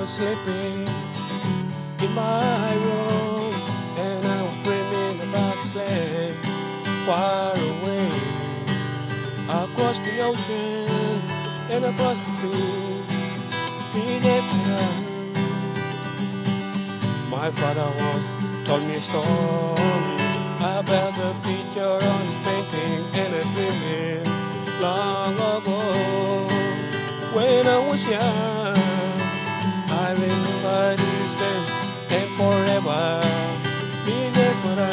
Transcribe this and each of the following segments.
was sleeping in my room, and I was dreaming about this land far away, across the ocean and across the sea. In April, my father once told me a story about the picture on his painting, and I dreamed it long ago when I was young. I remember this day and forever. Binekora,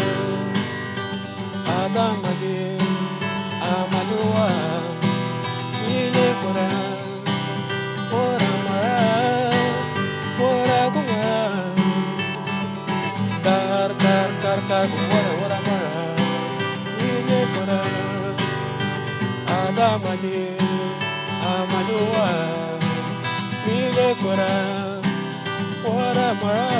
Adamagi, Amadua. Binekora, Oramara, Oragunga. Kar, Oramara. Binekora, Adamagi, Amadua. Binekora. What am I?